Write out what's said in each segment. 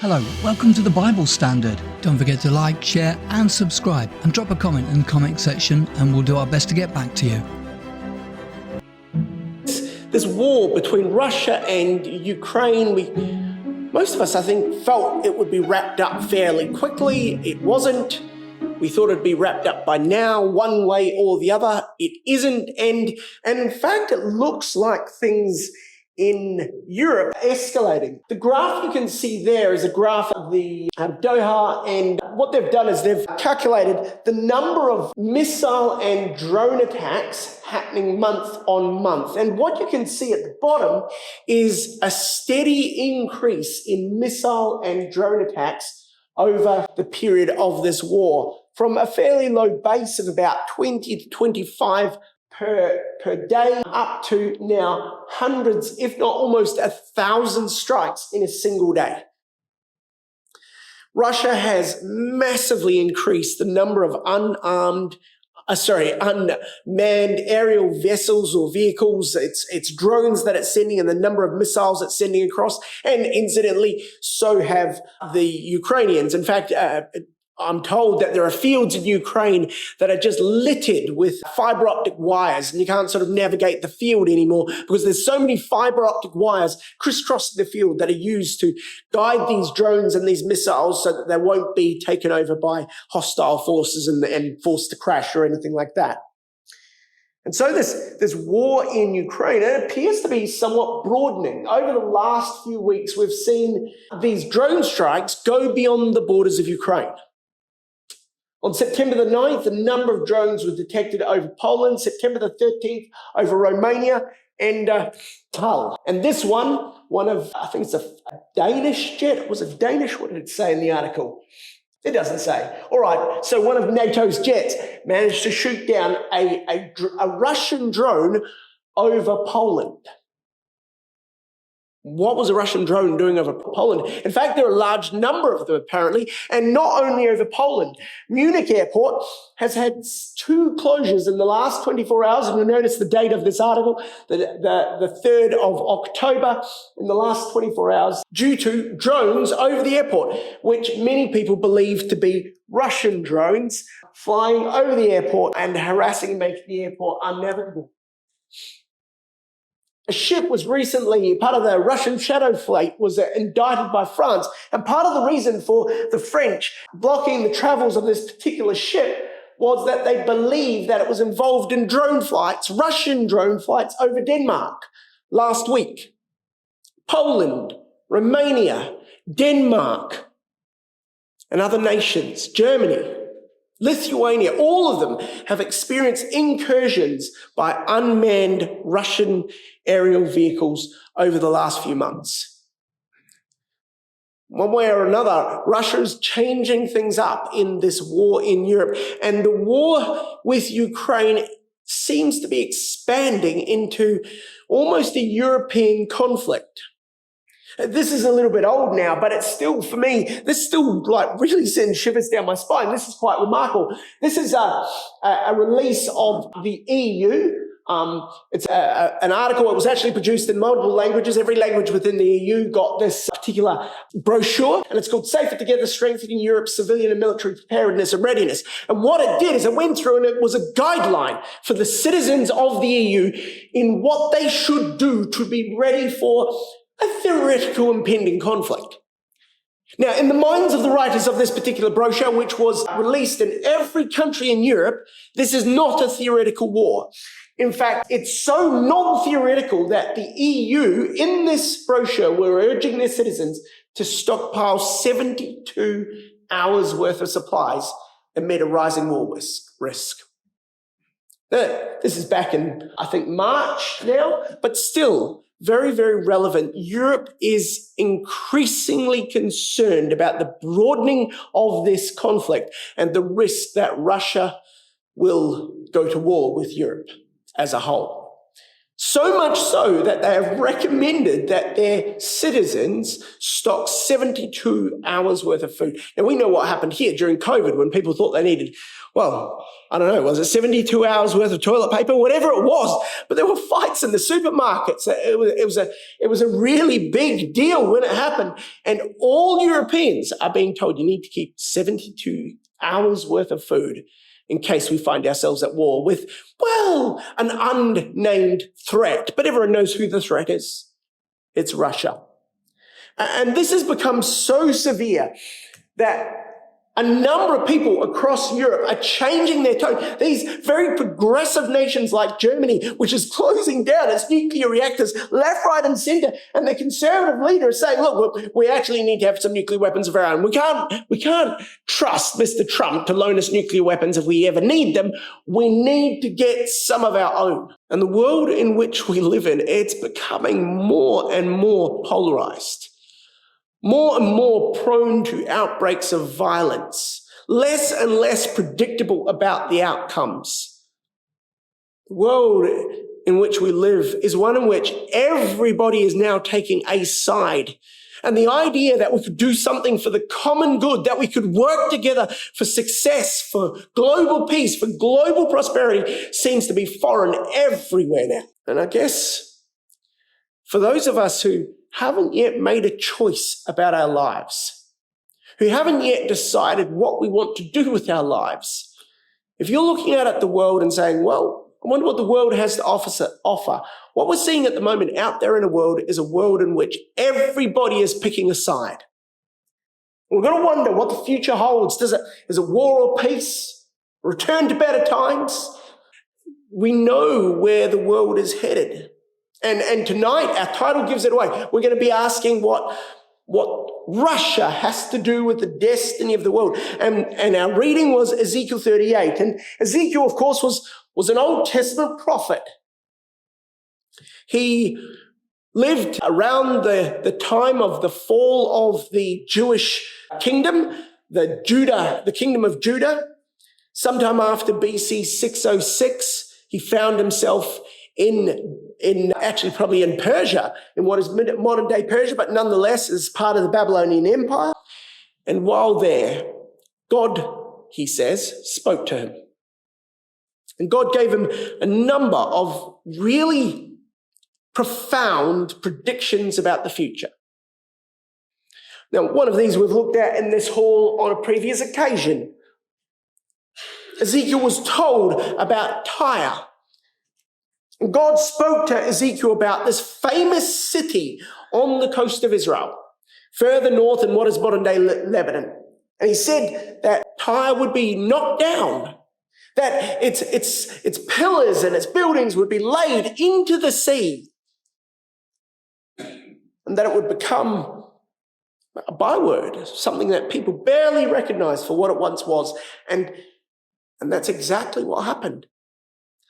Hello, welcome to the Bible Standard. Don't forget to like, share and subscribe, and drop a comment in the comment section and we'll do our best to get back to you. This war between Russia and Ukraine, most of us, I think, felt it would be wrapped up fairly quickly. It wasn't. We thought it'd be wrapped up by now, one way or the other. It isn't. And in fact, it looks like things in Europe escalating. The graph you can see there is a graph of the Doha, and what they've done is they've calculated the number of missile and drone attacks happening month on month. And what you can see at the bottom is a steady increase in missile and drone attacks over the period of this war, from a fairly low base of about 20 to 25 per day, up to now hundreds, if not almost 1,000 strikes in a single day. Russia has massively increased the number of unmanned aerial vessels or vehicles. It's drones that it's sending and the number of missiles it's sending across. And incidentally, so have the Ukrainians. In fact, I'm told that there are fields in Ukraine that are just littered with fiber optic wires, and you can't sort of navigate the field anymore because there's so many fiber optic wires crisscrossing the field that are used to guide these drones and these missiles so that they won't be taken over by hostile forces and forced to crash or anything like that. And so this war in Ukraine, it appears to be somewhat broadening. Over the last few weeks, we've seen these drone strikes go beyond the borders of Ukraine. On September the 9th, a number of drones were detected over Poland, September the 13th over Romania and Tubal. And this one of, I think it's a Danish jet. Was it Danish? What did it say in the article? It doesn't say. All right, so one of NATO's jets managed to shoot down a Russian drone over Poland. What was a Russian drone doing over Poland? In fact, there are a large number of them apparently, and not only over Poland. Munich airport has had 2 closures in the last 24 hours, and you'll notice the date of this article, the 3rd of October, in the last 24 hours, due to drones over the airport, which many people believe to be Russian drones flying over the airport and harassing and making the airport unnavigable. A ship was recently, part of the Russian shadow fleet, was indicted by France. And part of the reason for the French blocking the travels of this particular ship was that they believed that it was involved in drone flights, Russian drone flights over Denmark last week. Poland, Romania, Denmark, and other nations, Germany, Lithuania, all of them have experienced incursions by unmanned Russian aerial vehicles over the last few months. One way or another, Russia is changing things up in this war in Europe, and the war with Ukraine seems to be expanding into almost a European conflict. This is a little bit old now, but it's still, for me, this still really sends shivers down my spine. This is quite remarkable. This is a release of the EU. It's an article. It was actually produced in multiple languages. Every language within the EU got this particular brochure, and it's called Safer Together, Strengthening Europe's Civilian and Military Preparedness and Readiness. And what it did is it went through and it was a guideline for the citizens of the EU in what they should do to be ready for a theoretical impending conflict. Now, in the minds of the writers of this particular brochure, which was released in every country in Europe, this is not a theoretical war. In fact, it's so non-theoretical that the EU, in this brochure, were urging their citizens to stockpile 72 hours worth of supplies amid a rising war risk. This is back in, I think, March now, but still very, very relevant. Europe is increasingly concerned about the broadening of this conflict and the risk that Russia will go to war with Europe as a whole. So much so that they have recommended that their citizens stock 72 hours worth of food. Now, we know what happened here during COVID when people thought they needed, well, I don't know, was it 72 hours worth of toilet paper? Whatever it was. But there were fights in the supermarkets. It was a really big deal when it happened. And all Europeans are being told you need to keep 72 hours worth of food in case we find ourselves at war with, well, an unnamed threat. But everyone knows who the threat is. It's Russia. And this has become so severe that a number of people across Europe are changing their tone. These very progressive nations like Germany, which is closing down its nuclear reactors left, right, and center, and the conservative leader is saying, look, we actually need to have some nuclear weapons of our own. We can't trust Mr. Trump to loan us nuclear weapons if we ever need them. We need to get some of our own. And the world in which we live in, it's becoming more and more polarized. More and more prone to outbreaks of violence, less and less predictable about the outcomes. The world in which we live is one in which everybody is now taking a side. And the idea that we could do something for the common good, that we could work together for success, for global peace, for global prosperity, seems to be foreign everywhere now. And I guess for those of us who haven't yet made a choice about our lives, who haven't yet decided what we want to do with our lives, if you're looking out at the world and saying, well, I wonder what the world has to offer, what we're seeing at the moment out there in the world is a world in which everybody is picking a side. We're going to wonder what the future holds. Is it war or peace? Return to better times? We know where the world is headed. And tonight, our title gives it away. We're going to be asking what Russia has to do with the destiny of the world. And our reading was Ezekiel 38. And Ezekiel, of course, was an Old Testament prophet. He lived around the time of the fall of the Jewish kingdom, the kingdom of Judah. Sometime after BC 606, he found himself probably in Persia, in what is modern day Persia, but nonetheless is part of the Babylonian Empire. And while there, God, he says, spoke to him. And God gave him a number of really profound predictions about the future. Now, one of these we've looked at in this hall on a previous occasion. Ezekiel was told about Tyre. And God spoke to Ezekiel about this famous city on the coast of Israel, further north in what is modern-day Lebanon. And he said that Tyre would be knocked down, that its pillars and its buildings would be laid into the sea, and that it would become a byword, something that people barely recognized for what it once was. And that's exactly what happened.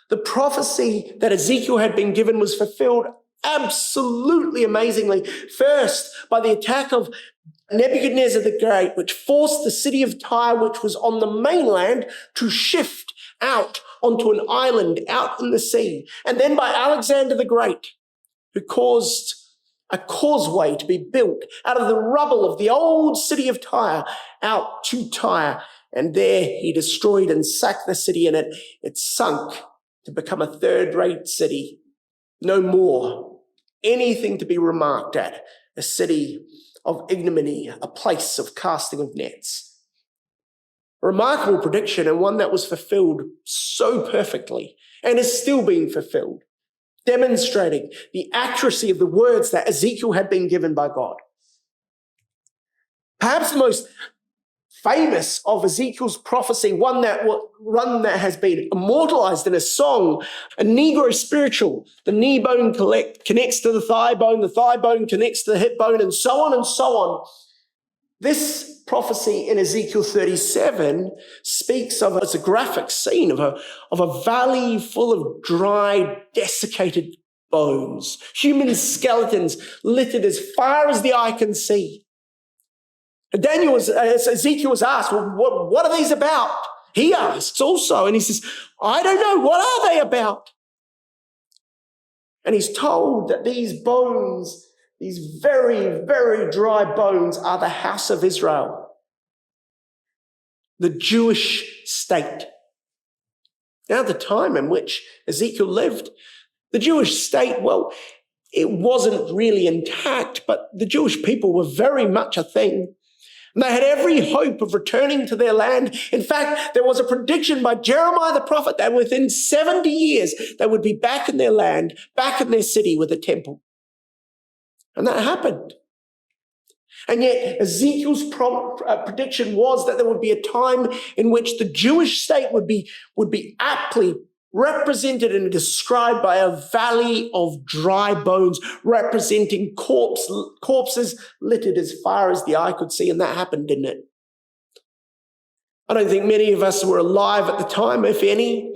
The prophecy that Ezekiel had been given was fulfilled absolutely amazingly. First, by the attack of Nebuchadnezzar the Great, which forced the city of Tyre, which was on the mainland, to shift out onto an island out in the sea. And then by Alexander the Great, who caused a causeway to be built out of the rubble of the old city of Tyre out to Tyre. And there he destroyed and sacked the city, and it sunk to become a third-rate city. No more anything to be remarked at. A city of ignominy, a place of casting of nets. A remarkable prediction, and one that was fulfilled so perfectly and is still being fulfilled, demonstrating the accuracy of the words that Ezekiel had been given by God. Perhaps the most famous of Ezekiel's prophecy, one that has been immortalized in a song, a Negro spiritual. The knee bone connects to the thigh bone connects to the hip bone, and so on and so on. This prophecy in Ezekiel 37 speaks of, it's a graphic scene of a valley full of dry, desiccated bones, human skeletons littered as far as the eye can see. Ezekiel was asked, well, what are these about? He asks also, and he says, I don't know. What are they about? And he's told that these bones, these very, very dry bones, are the house of Israel, the Jewish state. Now, the time in which Ezekiel lived, the Jewish state, well, it wasn't really intact, but the Jewish people were very much a thing. And they had every hope of returning to their land. In fact, there was a prediction by Jeremiah the prophet that within 70 years, they would be back in their land, back in their city with a temple. And that happened. And yet Ezekiel's prediction was that there would be a time in which the Jewish state would be aptly represented and described by a valley of dry bones, representing corpses littered as far as the eye could see. And that happened, didn't it? I don't think many of us were alive at the time, if any.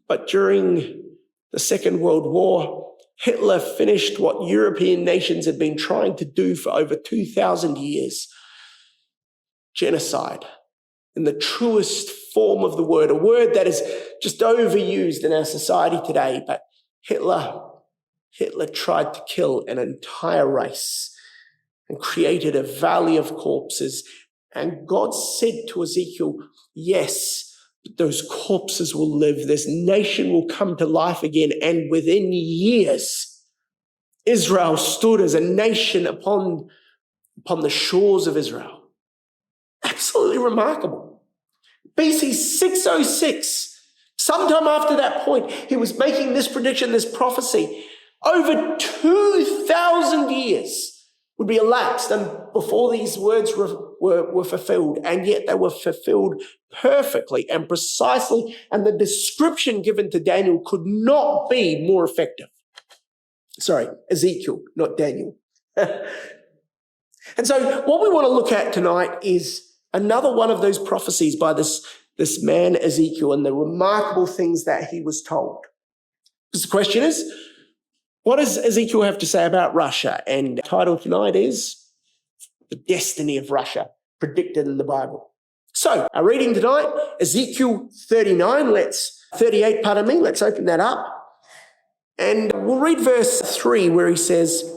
But during the Second World War, Hitler finished what European nations had been trying to do for over 2,000 years. Genocide, in the truest form of the word, a word that is just overused in our society today. But Hitler tried to kill an entire race and created a valley of corpses. And God said to Ezekiel, yes, but those corpses will live. This nation will come to life again. And within years, Israel stood as a nation upon the shores of Israel. Absolutely remarkable. BC 606, sometime after that point, he was making this prediction, this prophecy. Over 2,000 years would be elapsed and before these words were fulfilled, and yet they were fulfilled perfectly and precisely, and the description given to Daniel could not be more effective. Sorry, Ezekiel, not Daniel. And so what we want to look at tonight is another one of those prophecies by this man Ezekiel and the remarkable things that he was told. Because the question is, what does Ezekiel have to say about Russia? And the title tonight is The Destiny of Russia, predicted in the Bible. So our reading tonight, Ezekiel 38, let's open that up. And we'll read verse 3 where he says,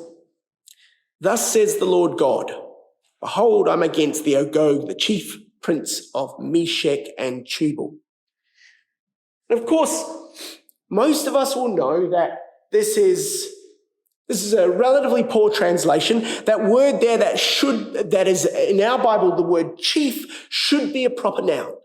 "Thus says the Lord God, behold, I'm against the Agog, the chief prince of Meshech and Tubal." And of course, most of us will know that this is a relatively poor translation. That word there that is in our Bible, the word chief, should be a proper noun.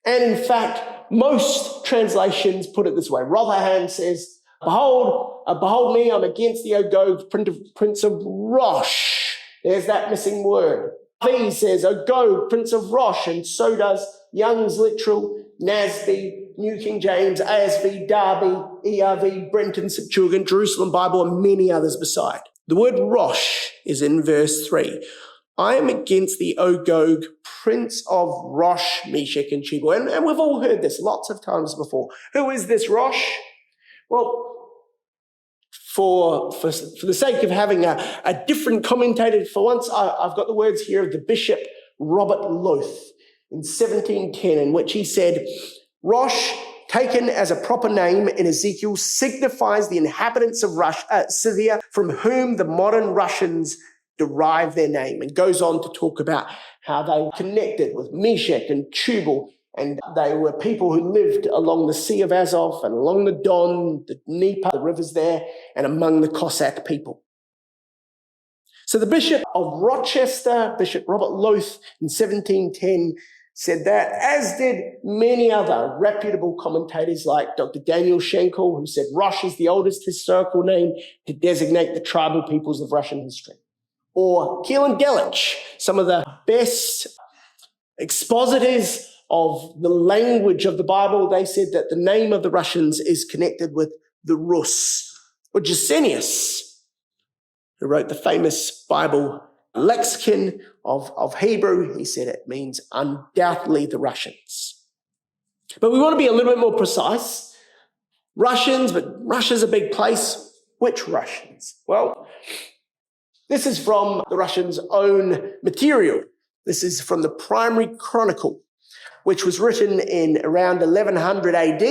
And in fact, most translations put it this way. Rotherham says, behold me, I'm against the Agog, prince of Rosh. There's that missing word. He says, Agog, prince of Rosh, and so does Young's Literal, NASB, New King James, ASV, Darby, ERV, Brenton, Septuagint, Jerusalem Bible, and many others beside. The word Rosh is in verse 3. I am against the Agog, prince of Rosh, Meshech, and Tubal. And we've all heard this lots of times before. Who is this Rosh? Well, for the sake of having a different commentator for once, I've got the words here of the Bishop Robert Loth in 1710, in which he said, Rosh, taken as a proper name in Ezekiel, signifies the inhabitants of Scythia, from whom the modern Russians derive their name, and goes on to talk about how they connected with Meshech and Tubal, and they were people who lived along the Sea of Azov and along the Don, the Dnieper, the rivers there, and among the Cossack people. So the Bishop of Rochester, Bishop Robert Loth, in 1710, said that, as did many other reputable commentators like Dr. Daniel Schenkel, who said Rosh is the oldest historical name to designate the tribal peoples of Russian history. Or Keelan Gelich, some of the best expositors of the language of the Bible, they said that the name of the Russians is connected with the Rus. Or Gesenius, who wrote the famous Bible lexicon of Hebrew, he said it means undoubtedly the Russians. But we want to be a little bit more precise. Russians, but Russia's a big place. Which Russians? Well, this is from the Russians' own material. This is from the Primary Chronicle, which was written in around 1100 AD.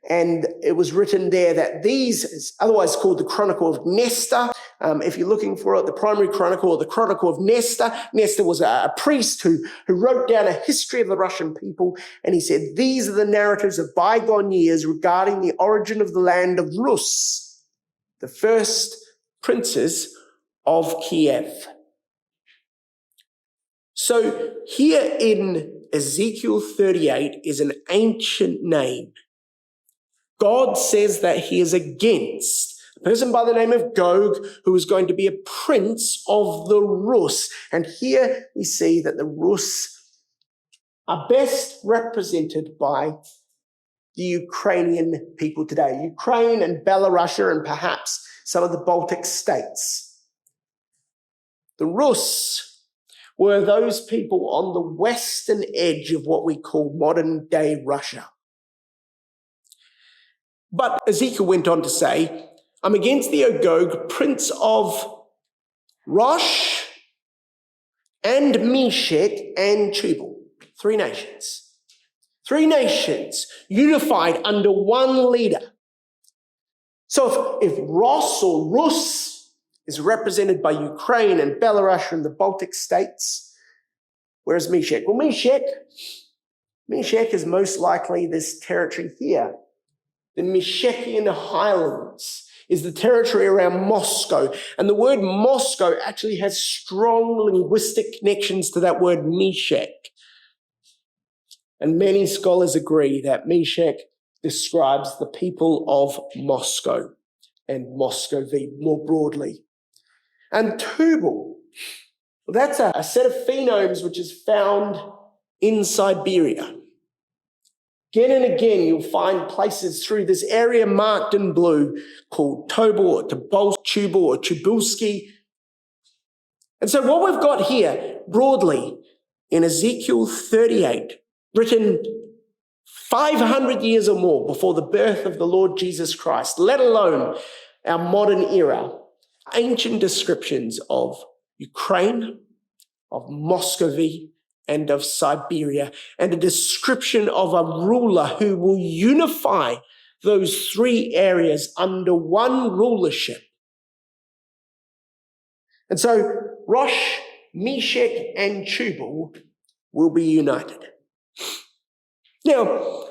And it was written there that these, is otherwise called the Chronicle of Nestor. If you're looking for it, the primary chronicle or the Chronicle of Nestor. Nestor was a priest who wrote down a history of the Russian people. And he said, these are the narratives of bygone years regarding the origin of the land of Rus, the first princes of Kiev. So here in Ezekiel 38 is an ancient name. God says that he is against a person by the name of Gog, who is going to be a prince of the Rus. And here we see that the Rus are best represented by the Ukrainian people today. Ukraine and Belarus and perhaps some of the Baltic states. The Rus were those people on the western edge of what we call modern-day Russia. But Ezekiel went on to say, I'm against the Gog, prince of Rosh and Meshech and Tubal. Three nations. Three nations unified under one leader. So if Rosh or Rus is represented by Ukraine and Belarus and the Baltic states, where's Meshech? Well, Meshech is most likely this territory here. The Meshechian Highlands is the territory around Moscow. And the word Moscow actually has strong linguistic connections to that word Meshech. And many scholars agree that Meshech describes the people of Moscow and Muscovy more broadly. And Tubal, well, that's a set of phonemes which is found in Siberia. Again and again, you'll find places through this area marked in blue called Tubal or Tubal or Tubulski. And so what we've got here broadly in Ezekiel 38, written 500 years or more before the birth of the Lord Jesus Christ, let alone our modern era, ancient descriptions of Ukraine, of Muscovy, and of Siberia, and a description of a ruler who will unify those three areas under one rulership. And so Rosh, Meshech, and Tubal will be united. Now,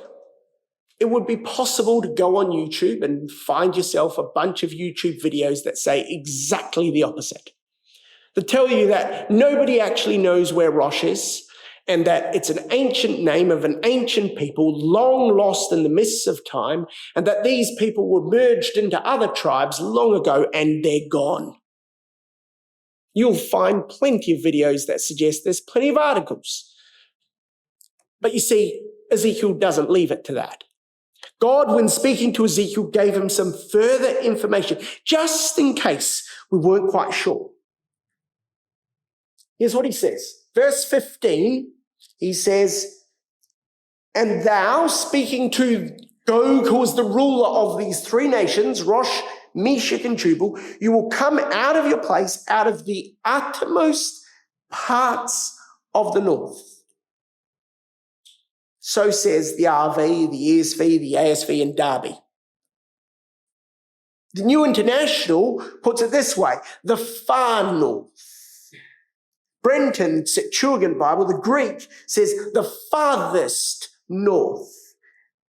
it would be possible to go on YouTube and find yourself a bunch of YouTube videos that say exactly the opposite. That tell you that nobody actually knows where Rosh is, and that it's an ancient name of an ancient people long lost in the mists of time, and that these people were merged into other tribes long ago and they're gone. You'll find plenty of videos that suggest there's plenty of articles. But you see, Ezekiel doesn't leave it to that. God, when speaking to Ezekiel, gave him some further information, just in case we weren't quite sure. Here's what he says. Verse 15, he says, and thou, speaking to Gog, who was the ruler of these three nations, Rosh, Meshech, and Tubal, you will come out of your place, out of the uttermost parts of the north. So says the RV, the ESV, the ASV, and Darby. The New International puts it this way, the far north. Brenton, Septuagint Bible, the Greek, says the farthest north.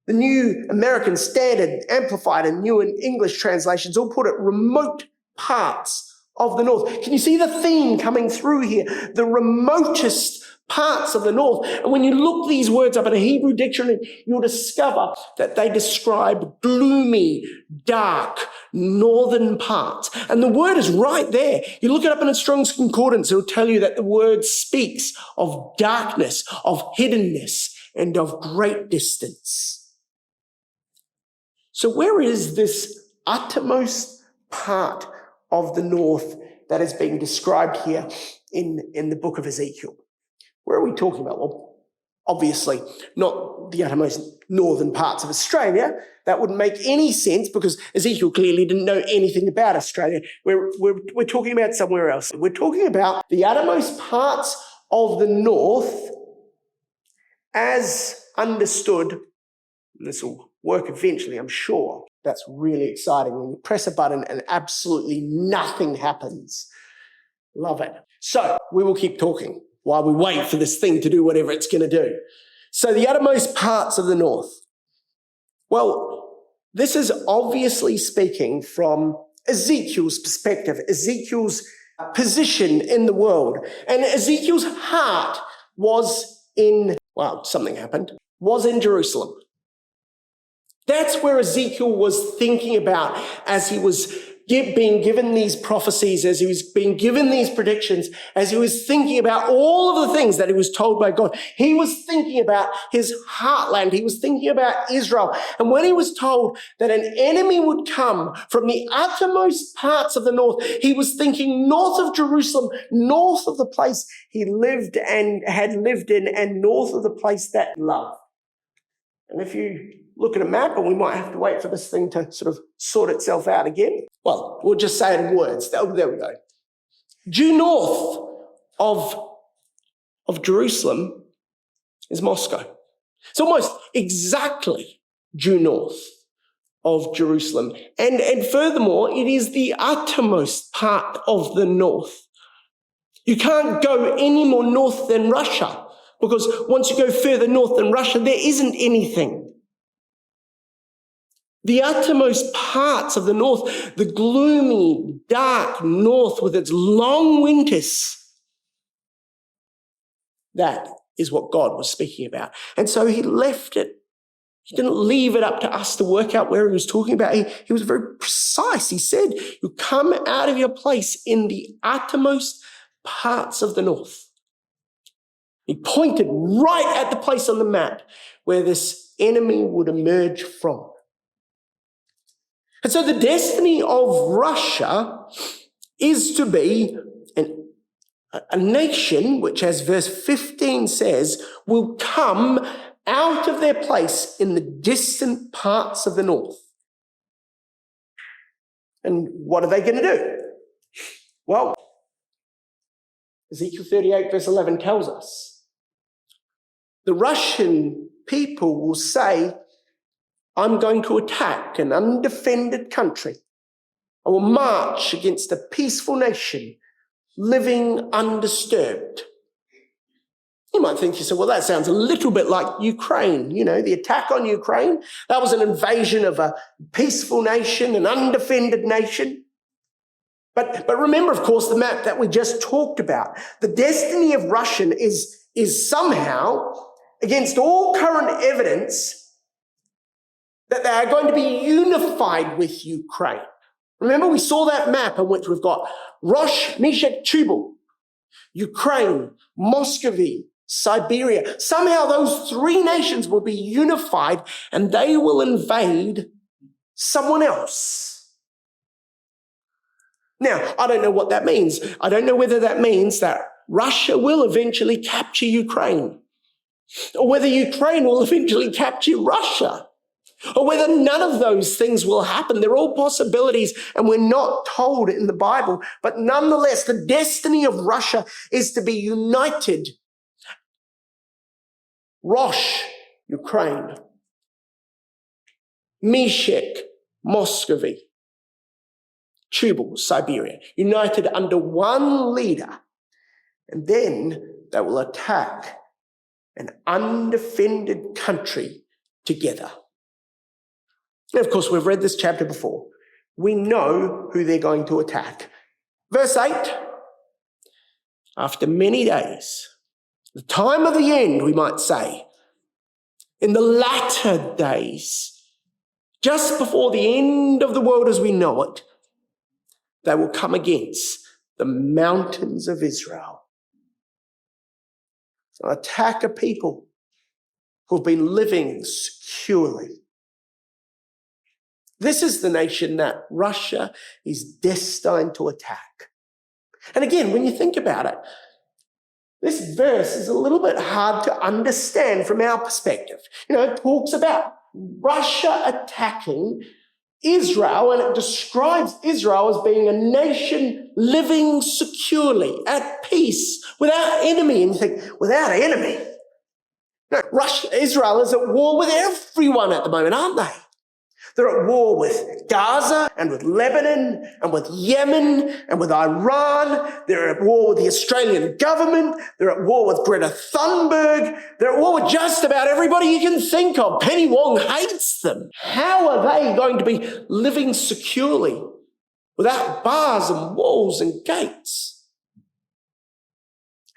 The New American Standard, Amplified, and New English translations all put it remote parts of the north. Can you see the theme coming through here? The remotest parts of the north. And when you look these words up in a Hebrew dictionary, you'll discover that they describe gloomy, dark, northern parts. And the word is right there. You look it up in a Strong's Concordance, it'll tell you that the word speaks of darkness, of hiddenness, and of great distance. So where is this uttermost part of the north that is being described here in the book of Ezekiel? Where are we talking about? Well, obviously not the uttermost northern parts of Australia. That wouldn't make any sense because Ezekiel clearly didn't know anything about Australia. We're talking about somewhere else. We're talking about the uttermost parts of the north as understood. This will work eventually, I'm sure. That's really exciting when you press a button and absolutely nothing happens. Love it. So we will keep talking while we wait for this thing to do whatever it's going to do. So the uttermost parts of the north. Well, this is obviously speaking from Ezekiel's perspective, Ezekiel's position in the world. And Ezekiel's heart was in, something happened, was in Jerusalem. That's where Ezekiel was thinking about as he was being given these prophecies, as he was being given these predictions, as he was thinking about all of the things that he was told by God. He was thinking about his heartland. He was thinking about Israel. And when he was told that an enemy would come from the uttermost parts of the north, he was thinking north of Jerusalem, north of the place he lived and had lived in, and north of the place that he loved. And if you look at a map, and we might have to wait for this thing to sort of sort itself out again. Well, we'll just say it in words. There we go. Due north of Jerusalem is Moscow. It's almost exactly due north of Jerusalem. And furthermore, it is the uttermost part of the north. You can't go any more north than Russia, because once you go further north than Russia, there isn't anything. The uttermost parts of the north, the gloomy, dark north with its long winters, that is what God was speaking about. And so he left it. He didn't leave it up to us to work out where he was talking about. He was very precise. He said, you come out of your place in the uttermost parts of the north. He pointed right at the place on the map where this enemy would emerge from. And so the destiny of Russia is to be a nation which, as verse 15 says, will come out of their place in the distant parts of the north. And what are they going to do? Well, Ezekiel 38 verse 11 tells us the Russian people will say, I'm going to attack an undefended country. I will march against a peaceful nation living undisturbed. You might think to yourself, well, that sounds a little bit like Ukraine. You know, the attack on Ukraine, that was an invasion of a peaceful nation, an undefended nation. But remember, of course, the map that we just talked about. The destiny of Russia is somehow, against all current evidence, that they are going to be unified with Ukraine. Remember, we saw that map in which we've got Rosh, Meshech, Tubal, Ukraine, Muscovy, Siberia. Somehow those three nations will be unified and they will invade someone else. Now, I don't know what that means. I don't know whether that means that Russia will eventually capture Ukraine, or whether Ukraine will eventually capture Russia, or whether none of those things will happen. They're all possibilities, and we're not told in the Bible. But nonetheless, the destiny of Russia is to be united. Rosh, Ukraine. Meshech, Muscovy. Tubal, Siberia. United under one leader. And then they will attack an undefended country together. And of course, we've read this chapter before. We know who they're going to attack. Verse 8, after many days, the time of the end, we might say, in the latter days, just before the end of the world as we know it, they will come against the mountains of Israel. They'll attack a people who've been living securely. This is the nation that Russia is destined to attack. And again, when you think about it, this verse is a little bit hard to understand from our perspective. You know, it talks about Russia attacking Israel, and it describes Israel as being a nation living securely, at peace, without enemy. And you think, without enemy? Now, Israel is at war with everyone at the moment, aren't they? They're at war with Gaza and with Lebanon and with Yemen and with Iran. They're at war with the Australian government. They're at war with Greta Thunberg. They're at war with just about everybody you can think of. Penny Wong hates them. How are they going to be living securely without bars and walls and gates?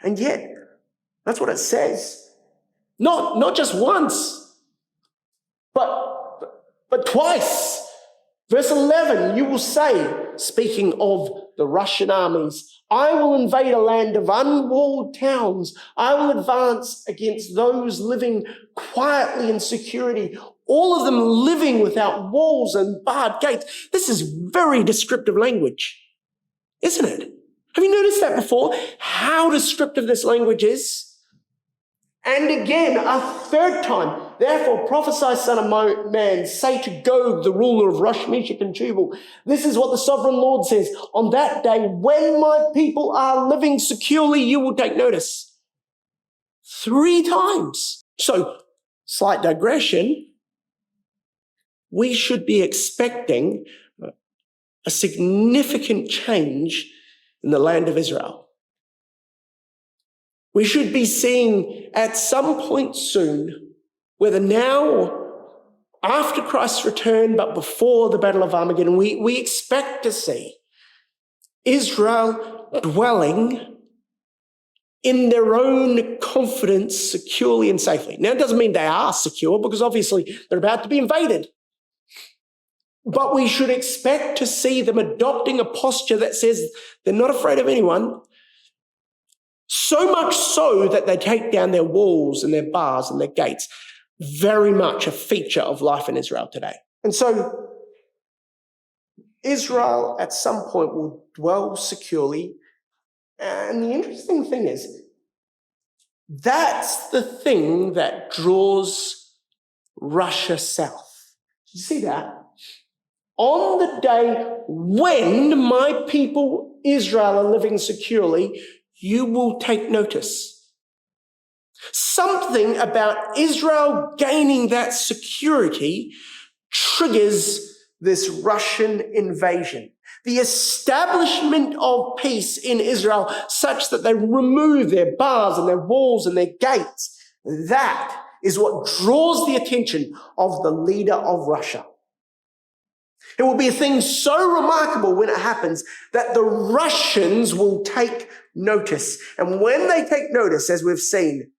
And yet, that's what it says. Not just once, but twice. Verse 11, you will say, speaking of the Russian armies, I will invade a land of unwalled towns. I will advance against those living quietly in security, all of them living without walls and barred gates. This is very descriptive language, isn't it? Have you noticed that before? How descriptive this language is? And again, a third time, therefore prophesy, son of man, say to Gog, the ruler of Rosh, Meshech, and Tubal, this is what the sovereign Lord says, on that day, when my people are living securely, you will take notice. 3 times. So, slight digression, we should be expecting a significant change in the land of Israel. We should be seeing at some point soon, whether now, after Christ's return, but before the Battle of Armageddon, we expect to see Israel dwelling in their own confidence securely and safely. Now, it doesn't mean they are secure, because obviously they're about to be invaded. But we should expect to see them adopting a posture that says they're not afraid of anyone, so much so that they take down their walls and their bars and their gates. Very much a feature of life in Israel today. And so Israel at some point will dwell securely. And the interesting thing is, that's the thing that draws Russia south. You see that? On the day when my people Israel are living securely, you will take notice. Something about Israel gaining that security triggers this Russian invasion. The establishment of peace in Israel such that they remove their bars and their walls and their gates. That is what draws the attention of the leader of Russia. It will be a thing so remarkable when it happens that the Russians will take notice. And when they take notice, as we've seen,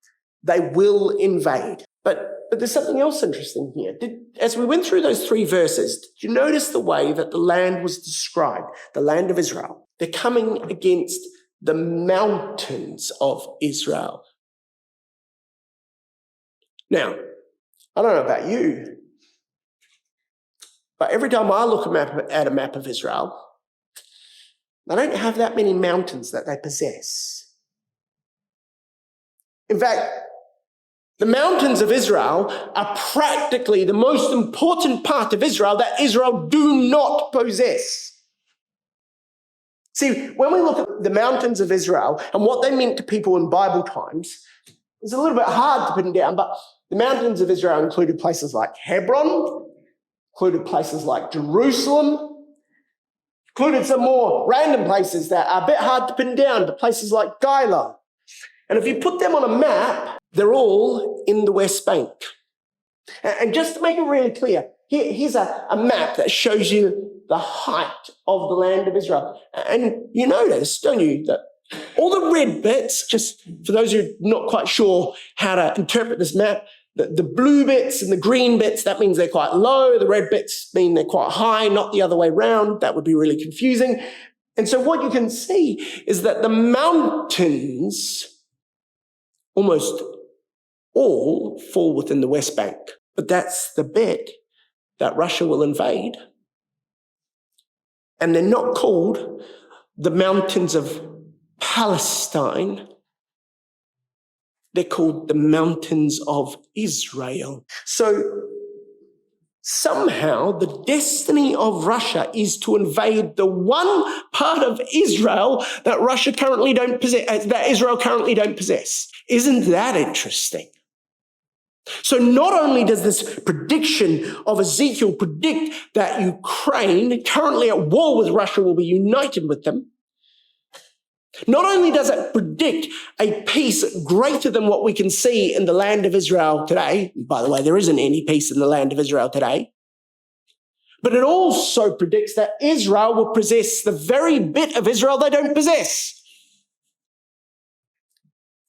they will invade. But there's something else interesting here. As we went through those 3 verses, did you notice the way that the land was described, the land of Israel? They're coming against the mountains of Israel. Now, I don't know about you, but every time I look at a map of Israel, they don't have that many mountains that they possess. In fact, the mountains of Israel are practically the most important part of Israel that Israel do not possess. See, when we look at the mountains of Israel and what they meant to people in Bible times, it's a little bit hard to pin down, but the mountains of Israel included places like Hebron, included places like Jerusalem, included some more random places that are a bit hard to pin down, but places like Gila. And if you put them on a map, they're all in the West Bank. And just to make it really clear, here's a map that shows you the height of the land of Israel. And you notice, don't you, that all the red bits, just for those who are not quite sure how to interpret this map, the blue bits and the green bits, that means they're quite low. The red bits mean they're quite high, not the other way around. That would be really confusing. And so what you can see is that the mountains almost all fall within the West Bank. But that's the bit that Russia will invade. And they're not called the mountains of Palestine. They're called the mountains of Israel. So somehow the destiny of Russia is to invade the one part of Israel that Russia currently don't possess, that Israel currently don't possess. Isn't that interesting? So not only does this prediction of Ezekiel predict that Ukraine, currently at war with Russia, will be united with them, not only does it predict a peace greater than what we can see in the land of Israel today, by the way, there isn't any peace in the land of Israel today, but it also predicts that Israel will possess the very bit of Israel they don't possess.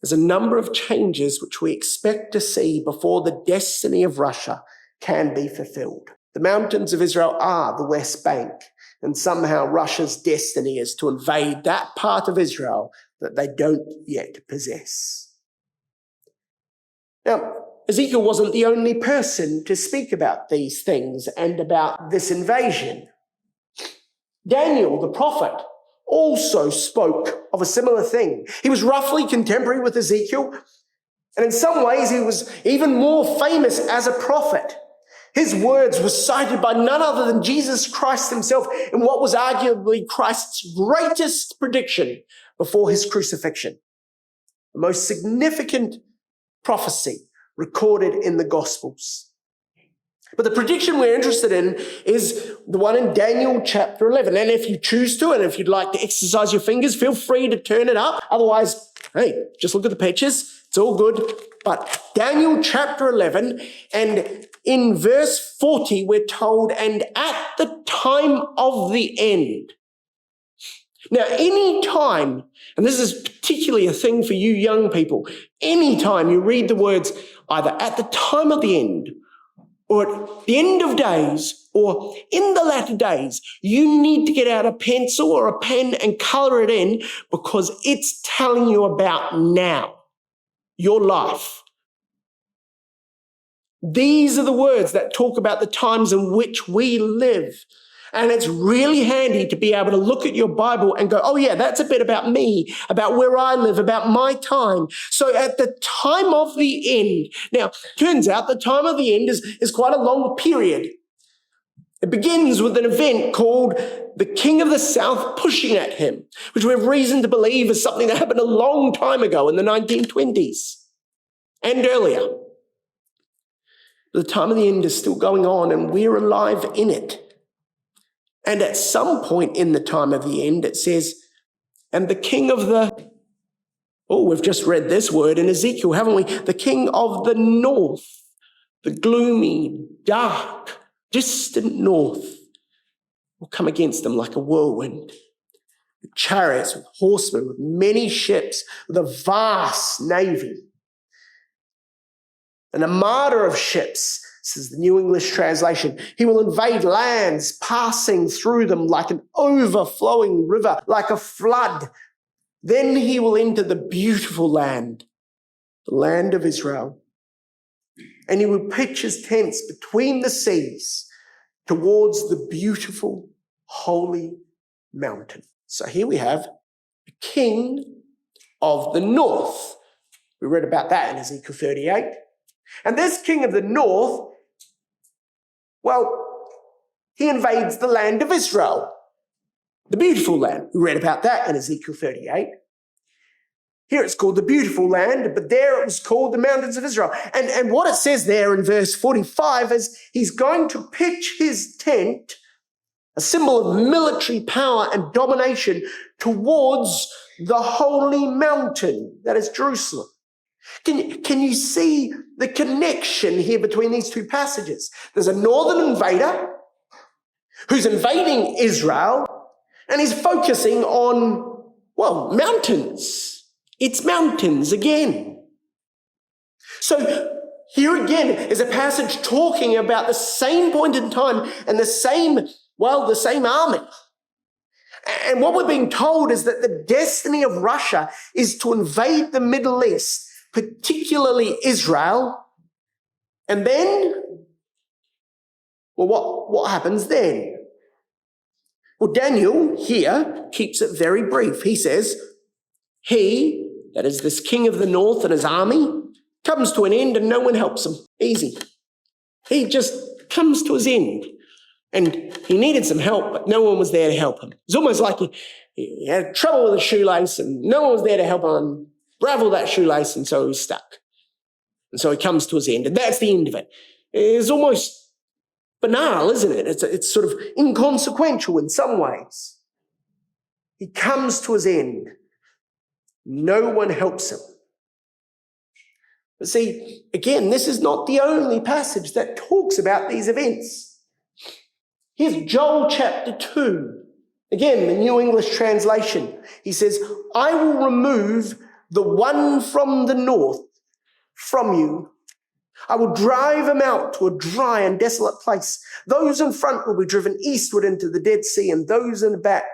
There's a number of changes which we expect to see before the destiny of Russia can be fulfilled. The mountains of Israel are the West Bank, and somehow Russia's destiny is to invade that part of Israel that they don't yet possess. Now, Ezekiel wasn't the only person to speak about these things and about this invasion. Daniel, the prophet, also spoke of a similar thing. He was roughly contemporary with Ezekiel, and in some ways he was even more famous as a prophet. His words were cited by none other than Jesus Christ himself in what was arguably Christ's greatest prediction before his crucifixion, the most significant prophecy recorded in the Gospels. But the prediction we're interested in is the one in Daniel chapter 11. And if you choose to, and if you'd like to exercise your fingers, feel free to turn it up. Otherwise, hey, just look at the pictures. It's all good. But Daniel chapter 11, and in verse 40, we're told, and at the time of the end. Now, any time, and this is particularly a thing for you young people, any time you read the words either at the time of the end, or at the end of days, or in the latter days, you need to get out a pencil or a pen and color it in, because it's telling you about now, your life. These are the words that talk about the times in which we live. And it's really handy to be able to look at your Bible and go, oh yeah, that's a bit about me, about where I live, about my time. So at the time of the end, now, turns out the time of the end is quite a long period. It begins with an event called the King of the South pushing at him, which we have reason to believe is something that happened a long time ago in the 1920s and earlier. The time of the end is still going on, and we're alive in it. And at some point in the time of the end, it says, and the king of the, we've just read this word in Ezekiel, haven't we? The king of the north, the gloomy, dark, distant north, will come against them like a whirlwind. With chariots, with horsemen, with many ships, with a vast navy. An armada of ships, this is the New English translation. He will invade lands, passing through them like an overflowing river, like a flood. Then he will enter the beautiful land, the land of Israel. And he will pitch his tents between the seas towards the beautiful, holy mountain. So here we have the king of the north. We read about that in Ezekiel 38. And this king of the north, well, he invades the land of Israel, the beautiful land. We read about that in Ezekiel 38. Here it's called the beautiful land, but there it was called the mountains of Israel. And what it says there in verse 45 is he's going to pitch his tent, a symbol of military power and domination, towards the holy mountain, that is Jerusalem. Can you see the connection here between these two passages? There's a northern invader who's invading Israel, and he's focusing on, mountains. It's mountains again. So here again is a passage talking about the same point in time and the same army. And what we're being told is that the destiny of Russia is to invade the Middle East, particularly Israel. And then, what happens then? Well, Daniel here keeps it very brief. He says, he, that is this king of the north and his army, comes to an end and no one helps him. Easy. He just comes to his end. And he needed some help, but no one was there to help him. It's almost like he had trouble with a shoelace and no one was there to help him unravel that shoelace, and so he was stuck. And so he comes to his end, and that's the end of it. It's almost banal, isn't it? It's sort of inconsequential in some ways. He comes to his end. No one helps him. But see, again, this is not the only passage that talks about these events. Here's Joel chapter 2. Again, the New English translation. He says, I will remove the one from the north from you. I will drive him out to a dry and desolate place. Those in front will be driven eastward into the Dead Sea, and those in the back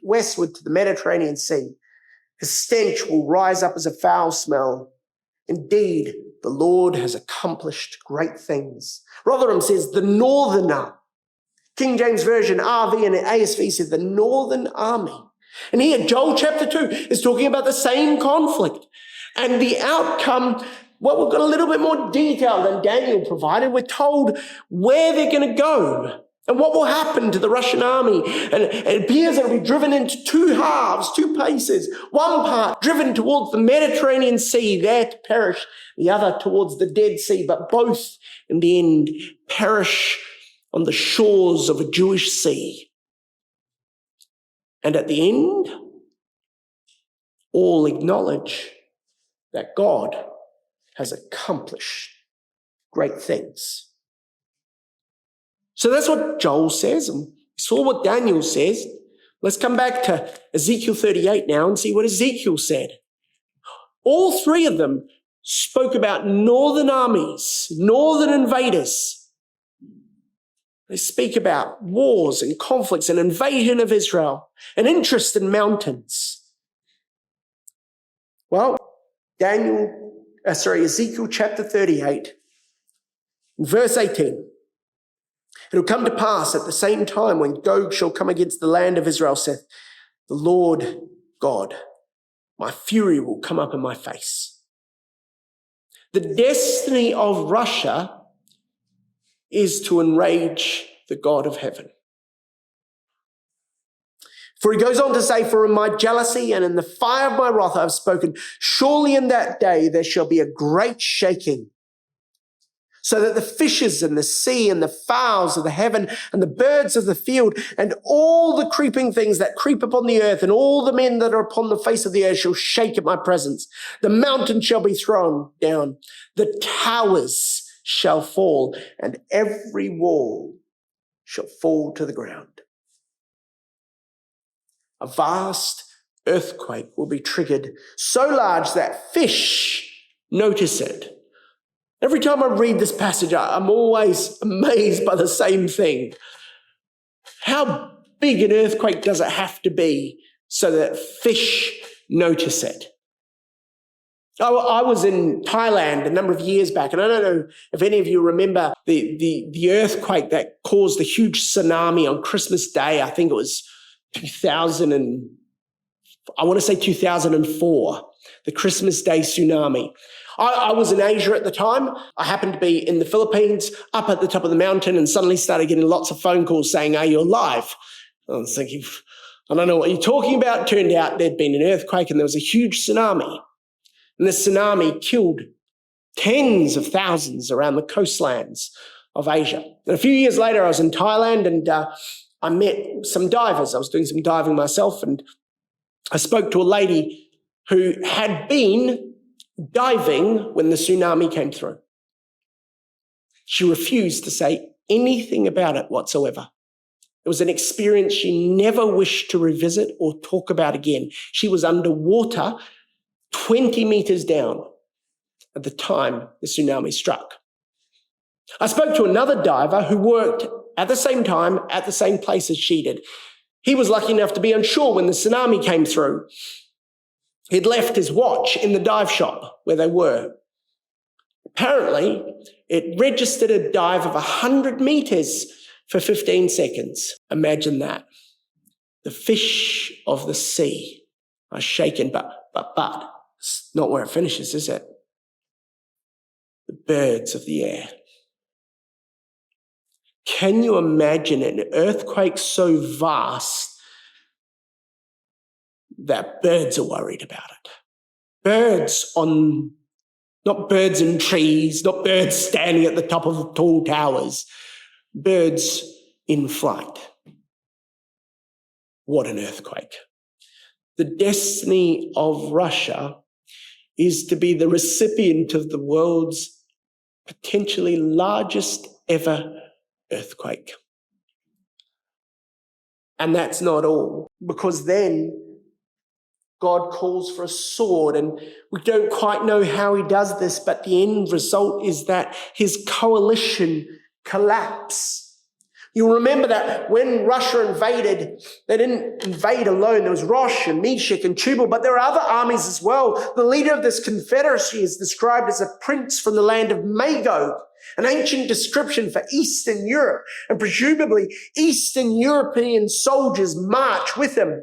westward to the Mediterranean Sea. His stench will rise up as a foul smell. Indeed, the Lord has accomplished great things. Rotherham says, the northerner. King James Version, RV and ASV said the northern army. And here, Joel chapter 2 is talking about the same conflict. And the outcome, well, we've got a little bit more detail than Daniel provided. We're told where they're going to go and what will happen to the Russian army. And it appears it'll be driven into two halves, two places. One part driven towards the Mediterranean Sea, there to perish. The other towards the Dead Sea, but both in the end perish on the shores of a Jewish sea. And at the end, all acknowledge that God has accomplished great things. So that's what Joel says, and we saw what Daniel says. Let's come back to Ezekiel 38 now and see what Ezekiel said. All three of them spoke about northern armies, northern invaders. They speak about wars and conflicts and invasion of Israel, an interest in mountains. Well, Ezekiel chapter 38, verse 18. It'll come to pass at the same time when Gog shall come against the land of Israel, saith the Lord God, my fury will come up in my face. The destiny of Russia is to enrage the God of heaven. For he goes on to say, for in my jealousy and in the fire of my wrath I have spoken, surely in that day there shall be a great shaking, so that the fishes in the sea and the fowls of the heaven and the birds of the field and all the creeping things that creep upon the earth and all the men that are upon the face of the earth shall shake at my presence. The mountain shall be thrown down, the towers shall fall, and every wall shall fall to the ground. A vast earthquake will be triggered, so large that fish notice it. Every time I read this passage, I'm always amazed by the same thing. How big an earthquake does it have to be so that fish notice it? I was in Thailand a number of years back, and I don't know if any of you remember the earthquake that caused the huge tsunami on Christmas Day. I think it was 2004, the Christmas Day tsunami. I was in Asia at the time. I happened to be in the Philippines, up at the top of the mountain, and suddenly started getting lots of phone calls saying, are you alive? I was thinking, I don't know what you're talking about. Turned out there'd been an earthquake and there was a huge tsunami. And the tsunami killed tens of thousands around the coastlands of Asia. And a few years later, I was in Thailand and I met some divers. I was doing some diving myself, and I spoke to a lady who had been diving when the tsunami came through. She refused to say anything about it whatsoever. It was an experience she never wished to revisit or talk about again. She was underwater 20 meters down at the time the tsunami struck. I spoke to another diver who worked at the same time at the same place as she did. He was lucky enough to be on shore when the tsunami came through. He'd left his watch in the dive shop where they were. Apparently, it registered a dive of 100 meters for 15 seconds. Imagine that. The fish of the sea are shaken, but it's not where it finishes, is it? The birds of the air. Can you imagine an earthquake so vast that birds are worried about it? Birds on Not birds in trees, not birds standing at the top of tall towers, birds in flight. What an earthquake. The destiny of Russia is to be the recipient of the world's potentially largest ever earthquake. And that's not all, because then God calls for a sword, and we don't quite know how he does this, but the end result is that his coalition collapse. You'll remember that when Russia invaded, they didn't invade alone. There was Rosh and Meshech and Tubal, but there are other armies as well. The leader of this confederacy is described as a prince from the land of Magog, an ancient description for Eastern Europe, and presumably Eastern European soldiers march with him.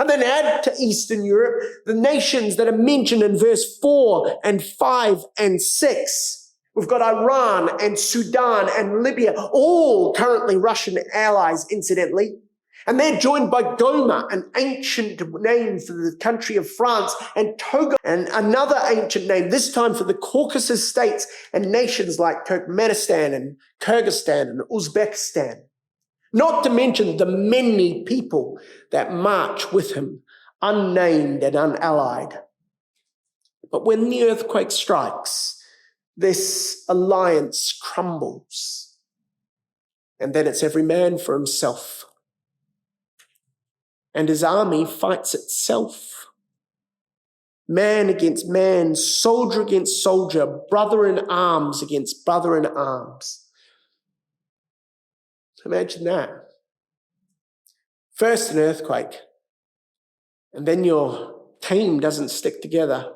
And then add to Eastern Europe the nations that are mentioned in verse 4 and 5 and 6. We've got Iran and Sudan and Libya, all currently Russian allies, incidentally. And they're joined by Goma, an ancient name for the country of France, and Togo, and another ancient name, this time for the Caucasus states and nations like Turkmenistan and Kyrgyzstan and Uzbekistan. Not to mention the many people that march with him, unnamed and unallied. But when the earthquake strikes, this alliance crumbles. And then it's every man for himself. And his army fights itself. Man against man, soldier against soldier, brother in arms against brother in arms. Imagine that. First an earthquake, and then your team doesn't stick together.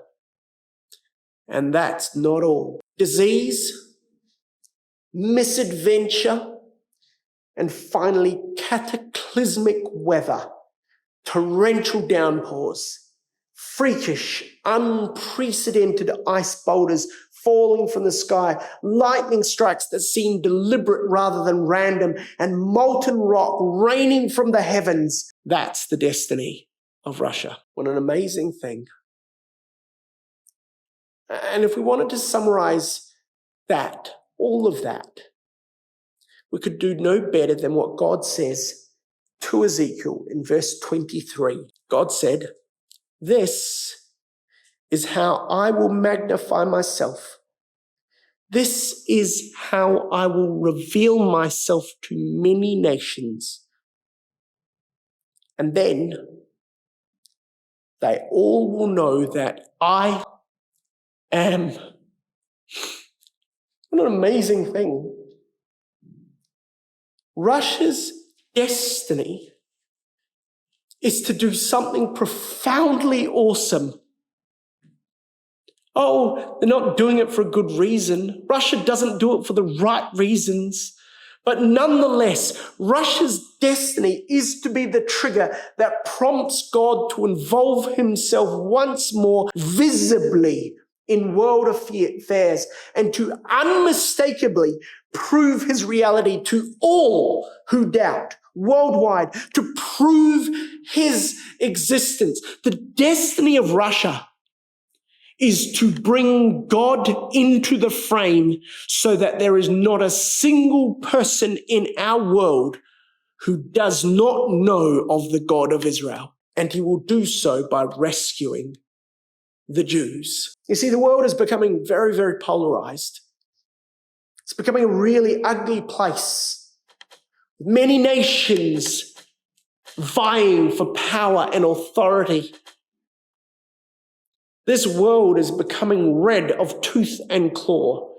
And that's not all. Disease, misadventure, and finally cataclysmic weather, torrential downpours, freakish, unprecedented ice boulders falling from the sky, lightning strikes that seem deliberate rather than random, and molten rock raining from the heavens. That's the destiny of Russia. What an amazing thing. And if we wanted to summarize that, all of that, we could do no better than what God says to Ezekiel in verse 23. God said, "This is how I will magnify myself. This is how I will reveal myself to many nations. And then they all will know that I am." What an amazing thing. Russia's destiny is to do something profoundly awesome. Oh, they're not doing it for a good reason. Russia doesn't do it for the right reasons. But nonetheless, Russia's destiny is to be the trigger that prompts God to involve himself once more visibly in world affairs and to unmistakably prove his reality to all who doubt worldwide, to prove his existence. The destiny of Russia is to bring God into the frame so that there is not a single person in our world who does not know of the God of Israel. And he will do so by rescuing the Jews. You see, the world is becoming very, very polarized. It's becoming a really ugly place. Many nations vying for power and authority. This world is becoming red of tooth and claw.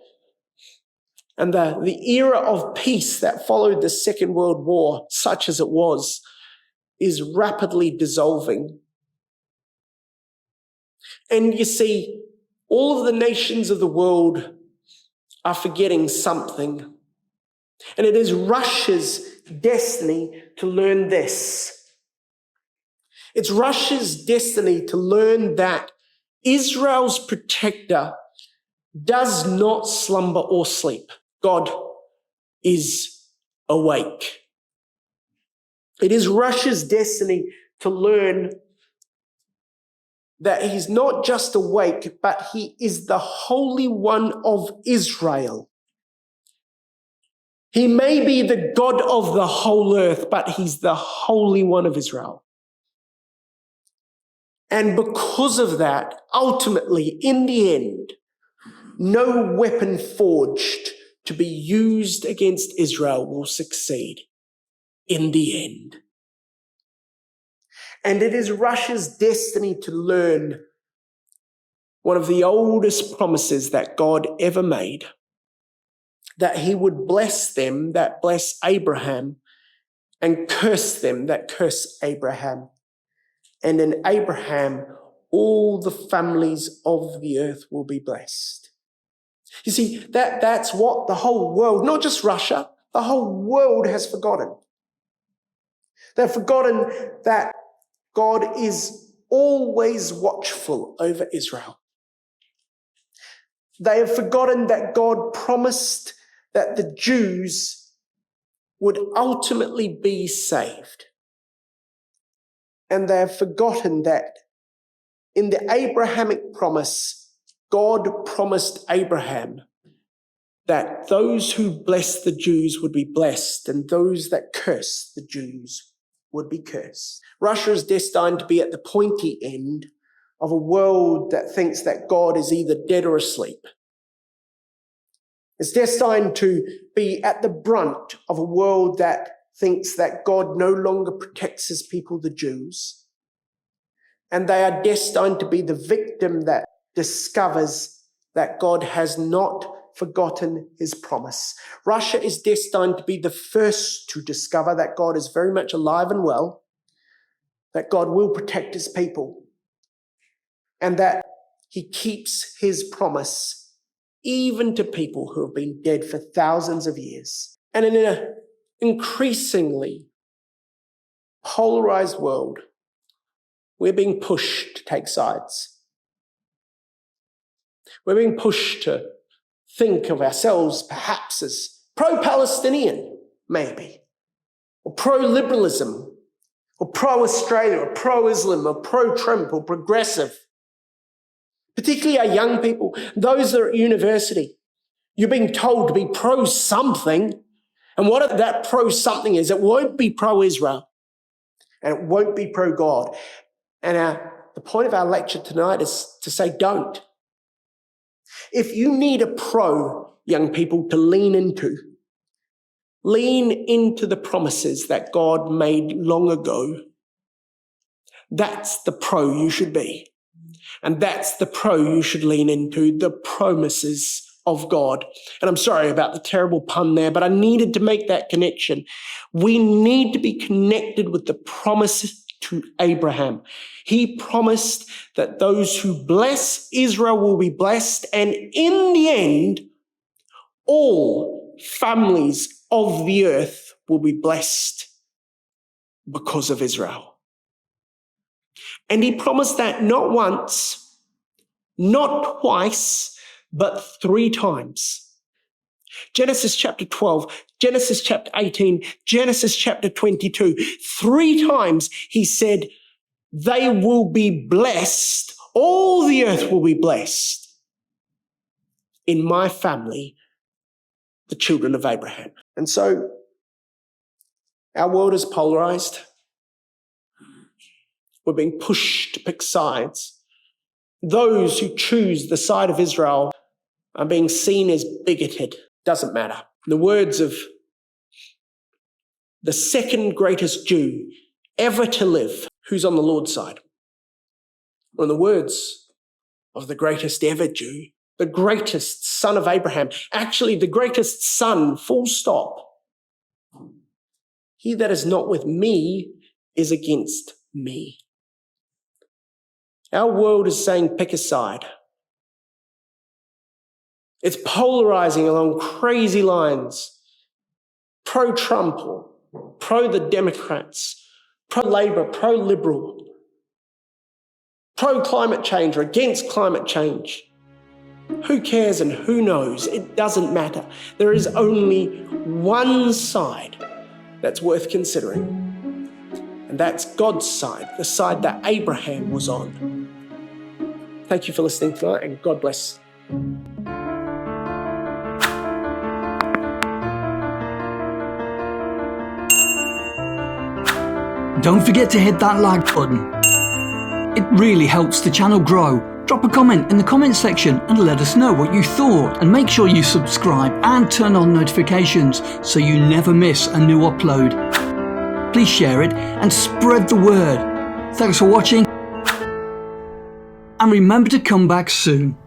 And the era of peace that followed the Second World War, such as it was, is rapidly dissolving. And you see, all of the nations of the world are forgetting something. And it is Russia's destiny to learn this. It's Russia's destiny to learn that Israel's protector does not slumber or sleep. God is awake. It is Russia's destiny to learn that he's not just awake, but he is the Holy One of Israel. He may be the God of the whole earth, but he's the Holy One of Israel. And because of that, ultimately, in the end, no weapon forged to be used against Israel will succeed in the end. And it is Russia's destiny to learn one of the oldest promises that God ever made, that he would bless them that bless Abraham and curse them that curse Abraham. And in Abraham, all the families of the earth will be blessed. You see, that's what the whole world, not just Russia, the whole world has forgotten. They've forgotten that God is always watchful over Israel. They have forgotten that God promised that the Jews would ultimately be saved. And they have forgotten that in the Abrahamic promise, God promised Abraham that those who bless the Jews would be blessed and those that curse the Jews would be cursed. Russia is destined to be at the pointy end of a world that thinks that God is either dead or asleep. It's destined to be at the brunt of a world that thinks that God no longer protects his people, the Jews. And they are destined to be the victim that discovers that God has not forgotten his promise. Russia is destined to be the first to discover that God is very much alive and well, that God will protect his people, and that he keeps his promise even to people who have been dead for thousands of years. And in an increasingly polarized world, we're being pushed to take sides. We're being pushed to think of ourselves perhaps as pro-Palestinian, maybe, or pro-liberalism, or pro-Australia, or pro-Islam, or pro-Trump, or progressive. Particularly our young people, those that are at university. You're being told to be pro-something, and what that pro-something is, it won't be pro-Israel, and it won't be pro-God. And the point of our lecture tonight is to say, don't. If you need a pro, young people, to lean into the promises that God made long ago. That's the pro you should be. And that's the pro you should lean into, the promises of God. And I'm sorry about the terrible pun there, but I needed to make that connection. We need to be connected with the promises to Abraham. He promised that those who bless Israel will be blessed, and in the end, all families of the earth will be blessed because of Israel. And he promised that not once, not twice, but 3 times. Genesis chapter 12, Genesis chapter 18, Genesis chapter 22. 3 times he said, they will be blessed, all the earth will be blessed in my family, the children of Abraham. And so our world is polarized. We're being pushed to pick sides. Those who choose the side of Israel are being seen as bigoted. Doesn't matter. In the words of the second greatest Jew ever to live, who's on the Lord's side? Or in the words of the greatest ever Jew, the greatest son of Abraham, actually the greatest son, full stop. He that is not with me is against me. Our world is saying pick a side. It's polarizing along crazy lines. Pro-Trump or pro-the Democrats, pro-Labor, pro-Liberal, pro-climate change or against climate change. Who cares and who knows? It doesn't matter. There is only one side that's worth considering. And that's God's side, the side that Abraham was on. Thank you for listening tonight, and God bless. Don't forget to hit that like button. It really helps the channel grow. Drop a comment in the comment section and let us know what you thought. And make sure you subscribe and turn on notifications so you never miss a new upload. Please share it and spread the word. Thanks for watching. And remember to come back soon.